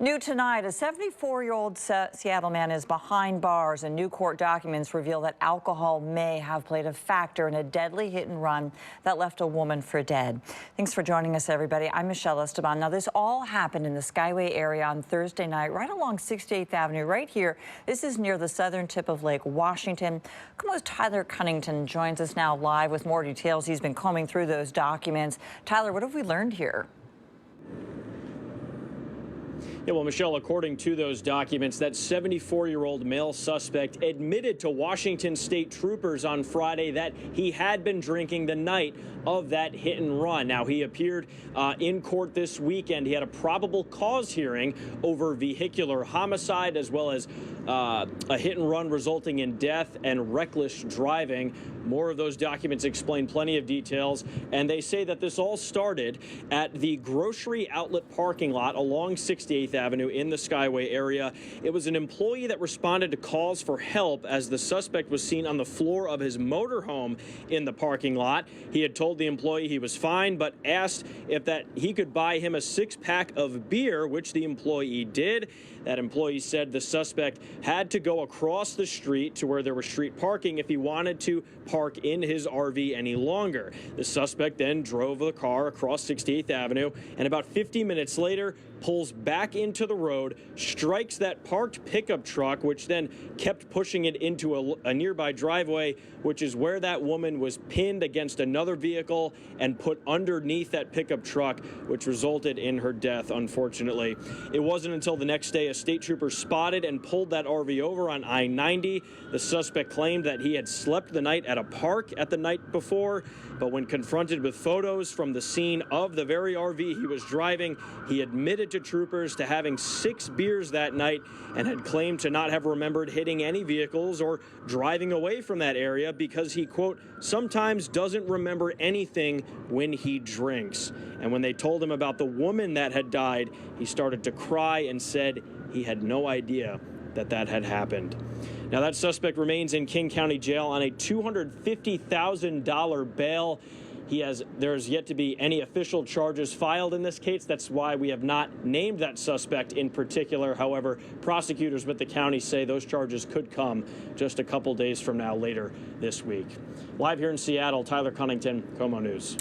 New tonight, a 74-year-old Seattle man is behind bars, and new court documents reveal that alcohol may have played a factor in a deadly hit and run that left a woman for dead. Thanks for joining us, everybody. I'm Michelle Esteban. Now, this all happened in the Skyway area on Thursday night, right along 68th Avenue, right here. This is near the southern tip of Lake Washington. KOMO's Tyler Cunnington joins us now live with more details. He's been combing through those documents. Tyler, what have we learned here? Yeah, well, Michelle, according to those documents, that 74-year-old male suspect admitted to Washington State troopers on Friday that he had been drinking the night of that hit and run. Now, he appeared in court this weekend. He had a probable cause hearing over vehicular homicide, as well as a hit and run resulting in death and reckless driving. More of those documents explain plenty of details, and they say that this all started at the grocery outlet parking lot along 68th Avenue in the Skyway area. It was an employee that responded to calls for help as the suspect was seen on the floor of his motorhome in the parking lot. He had told the employee he was fine, but asked if he could buy him a six-pack of beer, which the employee did. That employee said the suspect had to go across the street to where there was street parking if he wanted to park in his RV any longer. The suspect then drove the car across 68th Avenue, and about 50 minutes later pulls back into the road, strikes that parked pickup truck, which then kept pushing it into a nearby driveway, which is where that woman was pinned against another vehicle and put underneath that pickup truck, which resulted in her death, unfortunately. It wasn't until the next day a state trooper spotted and pulled that RV over on I-90. The suspect claimed that he had slept the night at a park the night before, but when confronted with photos from the scene of the very RV he was driving, he admitted to troopers to having 6 beers that night and had claimed to not have remembered hitting any vehicles or driving away from that area because he, quote, sometimes doesn't remember anything when he drinks. And when they told him about the woman that had died, he started to cry and said he had no idea that had happened. Now, that suspect remains in King County Jail on a $250,000 bail. There's yet to be any official charges filed in this case. That's why we have not named that suspect in particular. However, prosecutors with the county say those charges could come just a couple days from now later this week. Live here in Seattle, Tyler Cunnington, KOMO News.